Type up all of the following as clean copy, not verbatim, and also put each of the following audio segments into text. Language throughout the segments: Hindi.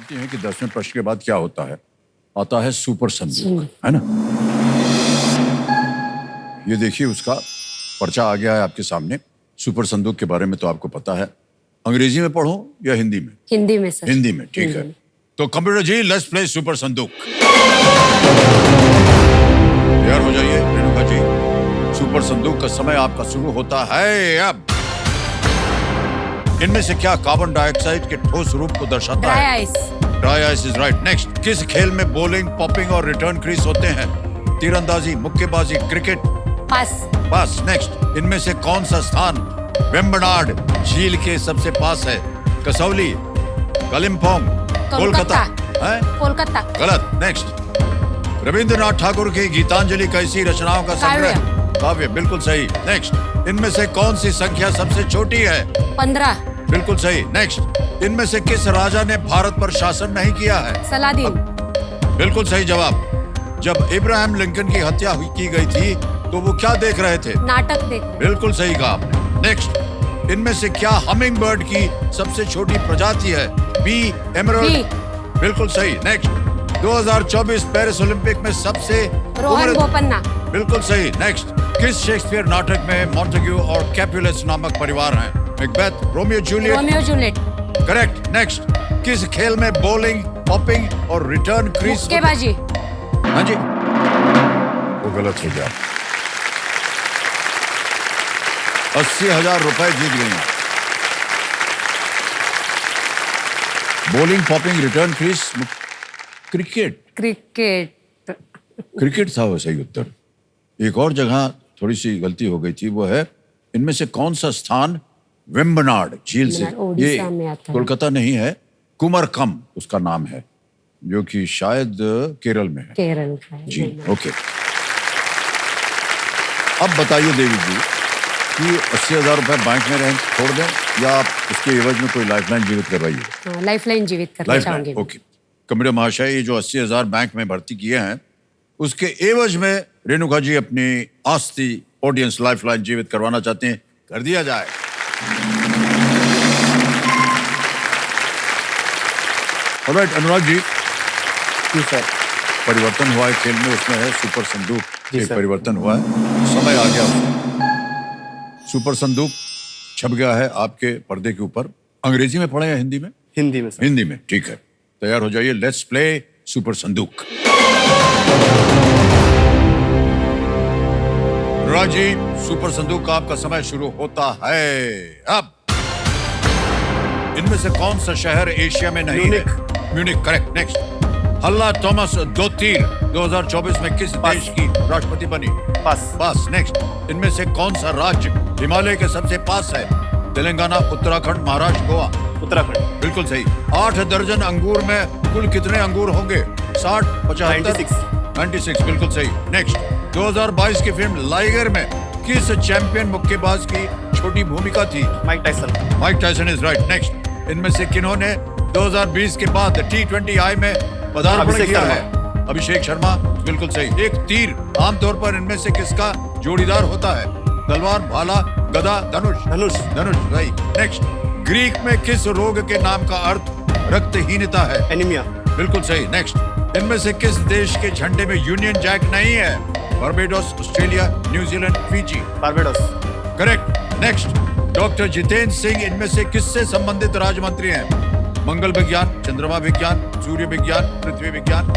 जानती हैं कि 10वें प्रश्न के बाद क्या होता है? आता है सुपर संदूक, है ना? ये देखिए उसका पर्चा आ गया है आपके सामने। सुपर संदूक के बारे में तो आपको पता है। अंग्रेजी में पढ़ूं या हिंदी में? हिंदी में सर। हिंदी में, ठीक है। तो computer ji, let's play super संदूक। तैयार हो जाइए रेणुका जी। सुपर संदूक का समय आपका शुरू होता है अब। इनमें से क्या कार्बन डाइऑक्साइड के ठोस रूप को दर्शाता ड्राई है? Ice. Dry ice is right. Next, किस खेल में बॉलिंग, पॉपिंग और रिटर्न क्रीज होते हैं? तीरंदाजी, मुक्केबाजी, क्रिकेट? पास। पास। नेक्स्ट, इनमें से कौन सा स्थान वेम्बनाड झील के सबसे पास है? कसौली, कालिम्पोंग, कोलकाता? है? कोलकाता। गलत। नेक्स्ट, रविंद्रनाथ ठाकुर की गीतांजलि कैसी रचनाओं का संग्रह? काव्य। बिल्कुल सही। नेक्स्ट, इनमें से कौन सी संख्या सबसे छोटी है? 15। बिल्कुल सही। नेक्स्ट, इनमें से किस राजा ने भारत पर शासन नहीं किया है? सलादीन। बिल्कुल सही जवाब। जब इब्राहिम लिंकन की हत्या की गई थी तो वो क्या देख रहे थे? नाटक देख। बिल्कुल सही कहा आपने। नेक्स्ट, इनमें से क्या हमिंग बर्ड की सबसे छोटी प्रजाति है? B, emerald? बिल्कुल सही। नेक्स्ट, 2024 पेरिस ओलंपिक में सबसे रोहन बोपन्ना। बिल्कुल सही। नेक्स्ट, किस शेक्सपियर नाटक में मॉन्टेग्यू और कैपुलस नामक परिवार हैं? Macbeth, Romeo Juliet? Romeo Juliet. Correct. Next, किस खेल में बॉलिंग, पॉपिंग और रिटर्न क्रीज? मुक्केबाजी। हाँ जी, वो गलत हो गया। 80,000 रुपए जीत गई। Bowling, popping, return crease, cricket. Cricket. Cricket था वो सही उत्तर। एक और जगह थोड़ी सी गलती हो गई थी, वो है इनमें से कौन सा स्थान वेम्बनाड झील से? ये कोलकाता नहीं है, कुमरकम उसका नाम है, जो कि शायद केरल में है। केरल का जी। ओके, अब बताइए देवी जी कि 80,000 रुपए बैंक में रहें छोड़ दें या आप उसके एवज में कोई लाइफलाइन जीवित करवाइए? लाइफलाइन जीवित करना चाहूंगी। ओके, कंप्यूटर महाशय, ये जो 80,000 बैंक में भर्ती किए हैं उसके एवज में रेणुका जी अपनी आस्ती ऑडियंस लाइफलाइन जीवित करवाना चाहते हैं, कर दिया जाए। ऑलराइट अनुराग जी। जी सर। परिवर्तन हुआ है खेल में, उसमें है सुपर संदूक। एक परिवर्तन हुआ है, समय आ गया उसमें। सुपर संदूक छप गया है आपके पर्दे के ऊपर। अंग्रेजी में पढ़े या हिंदी में? हिंदी में सर। हिंदी में, ठीक है। तैयार हो जाइए, लेट्स प्ले सुपर संदूक। राजी, सुपर संदूक का आपका समय शुरू होता है अब। इनमें से कौन सा शहर एशिया में नहीं है? म्यूनिक। करेक्ट। नेक्स्ट, हल्ला थॉमस दोतीर 2024 में किस देश की राष्ट्रपति बनी? पास। नेक्स्ट, इनमें से कौन सा राज्य हिमालय के सबसे पास है? तेलंगाना, उत्तराखंड, महाराष्ट्र, गोवा? उत्तराखंड। बिल्कुल सही। 8 दर्जन अंगूर में कुल कितने अंगूर होंगे? 60, 75? 96। बिल्कुल सही। नेक्स्ट, 2022 की फिल्म लाइगर में किस चैंपियन मुक्केबाज की छोटी भूमिका थी? Mike Tyson. Mike Tyson is right. Next, इनमें से किन्होंने 2020 के बाद T20I में पदार्पण किया है? अभिषेक शर्मा। बिल्कुल सही। एक तीर आमतौर पर इनमें से किसका जोड़ीदार होता है? तलवार, भाला, गदा, धनुष? धनुष सही। नेक्स्ट, ग्रीक में किस रोग के नाम का अर्थ रक्तहीनता है? एनीमिया। बिल्कुल सही। नेक्स्ट, इनमें से किस देश के झंडे में यूनियन जैक नहीं है? Barbados, Australia, New Zealand, Fiji? Barbados. Correct. Next, doctor Jitendra Singh इनमें से किससे संबंधित राज्य मंत्री हैं? मंगल विज्ञान, चंद्रमा विज्ञान, सूर्य विज्ञान, पृथ्वी विज्ञान?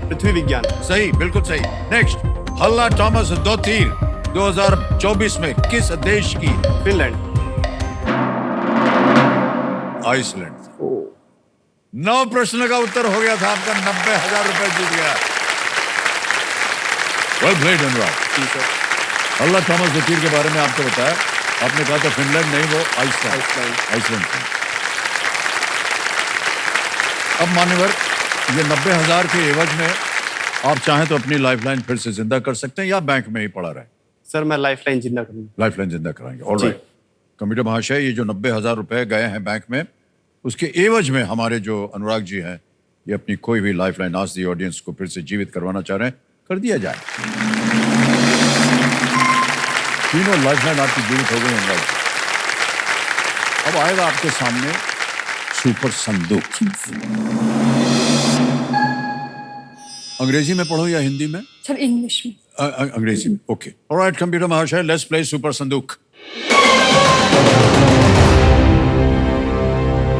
पृथ्वी विज्ञान। सही, बिल्कुल सही। नेक्स्ट, हल्ला थॉमस दोतीर 2024 में किस देश की? फिनलैंड। आइसलैंड। 9 प्रश्न का उत्तर हो गया था आपका। 90,000 रुपए जीत गया। वेल प्लेड अनुराग। जी सर। हल्ला थॉमस दोतीर के बारे में आपको बताया, आपने कहा था फिनलैंड नहीं, वो आइसलैंड। अब मान्यवर, ये 90,000 के एवज में आप चाहें तो अपनी लाइफलाइन फिर से जिंदा कर सकते हैं या बैंक में ही पड़ा रहे? सर मैं लाइफलाइन जिंदा करूंगा। लाइफलाइन जिंदा कराएंगे। ऑलराइट कंप्यूटर महाशय, ये जो 90,000 रुपए गए हैं बैंक में, उसके एवज में हमारे जो अनुराग जी हैं, ये अपनी कोई भी लाइफलाइन आज दी ऑडियंस को फिर से जीवित करवाना चाह रहे हैं, कर दिया जाए। तीनों लाइफलाइन आपकी जीवित हो गई अनुराग। अब आएगा आपके सामने सुपर संदूक। अंग्रेजी में पढ़ो या हिंदी में? सर इंग्लिश में। अंग्रेजी में, ओके। ऑलराइट कंप्यूटर महाशय, लेट्स प्ले सुपर संदूक।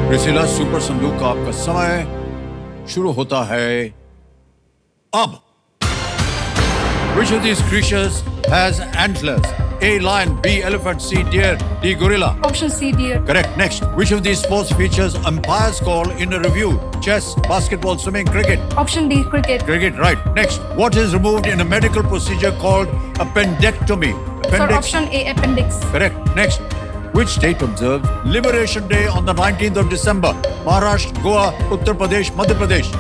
प्रिसिला, सुपर संदूक का आपका समय शुरू होता है अब। Which of these creatures has antlers? A. Lion, B. Elephant, C. Deer, D. Gorilla. Option C deer. Correct. Next. Which of these sports features umpires call in a review? Chess, basketball, swimming, cricket. Option D cricket. Cricket, right. Next. What is removed in a medical procedure called appendectomy? Sir option A appendix. Correct. Next. Which state observes Liberation Day on the 19th of December? Maharashtra, Goa, Uttar Pradesh, Madhya Pradesh.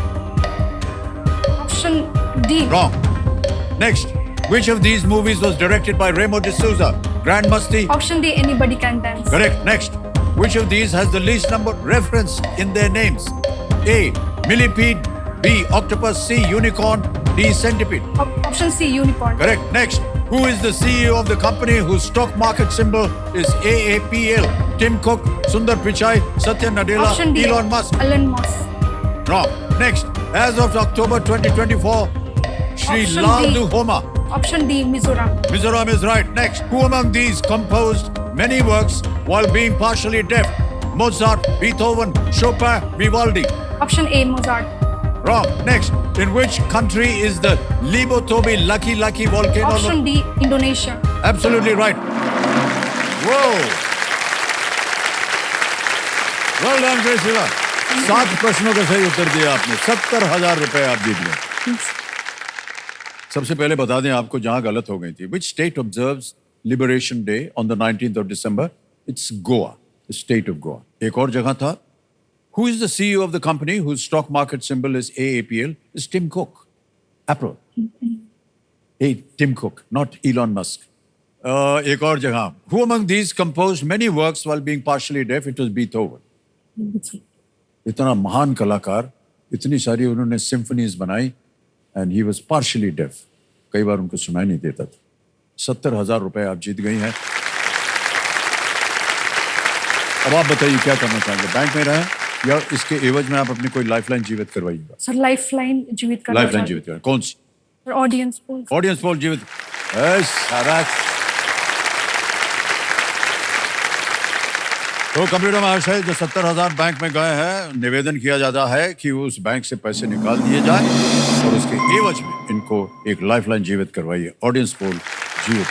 Option D. Wrong. Next. Which of these movies was directed by Remo D'Souza? Grand Masti. Option D anybody can dance. Correct. Next. Which of these has the least number reference in their names? A. Millipede. B. Octopus. C. Unicorn. D. Centipede. Option C unicorn. Correct. Next. Who is the CEO of the company whose stock market symbol is AAPL? Tim Cook, Sundar Pichai, Satya Nadella, option D Elon Musk. Elon Musk. Wrong. Next. As of October 2024, Sri Option Laldu D. Homa. Option D Mizoram. Mizoram is right. Next. Who among these composed many works while being partially deaf? Mozart, Beethoven, Chopin, Vivaldi. Option A Mozart. Wrong. Next. In which country is the Libotobi Lucky Lucky volcano? Option D Indonesia. Absolutely right. Whoa. Well done, Priscilla. 7 प्रश्नों का सही उत्तर दिया आपने। 70,000 रुपए आप जीत गए। सबसे पहले बता दें आपको जहां गलत हो गई थी। Which state observes Liberation Day on the 19th of December? It's Goa, the state of Goa. एक और जगह था। Who is the CEO of the company whose stock market symbol is AAPL? It's Tim Cook. Apple. Hey, Tim Cook, not Elon Musk. एक और जगह। Who among these composed many works while being partially deaf? It was Beethoven. इतना महान कलाकार, इतनी सारी उन्होंने सिम्फनीज बनाई and he was partially deaf. कई बार उनको सुनाई नहीं देता था। 70,000 रुपए आप जीत गई हैं। अब आप बताइए क्या करना चाहेंगे? बैंक में रहें या इसके एवज में आप अपनी कोई लाइफलाइन जीवित करवाइएगा? सर लाइफलाइन जीवित करना लाइफलाइन जीवित करना कौन सी? Sir audience poll. Audience poll जीवित। सारा तो कंप्यूटर महाशय जो 70,000 बैंक में गए हैं, निवेदन किया जाता है कि उस बैंक से पैसे निकाल दिए जाए और उसके एवज में इनको एक लाइफलाइन जीवित करवाइए। ऑडियंस पोल जीवित।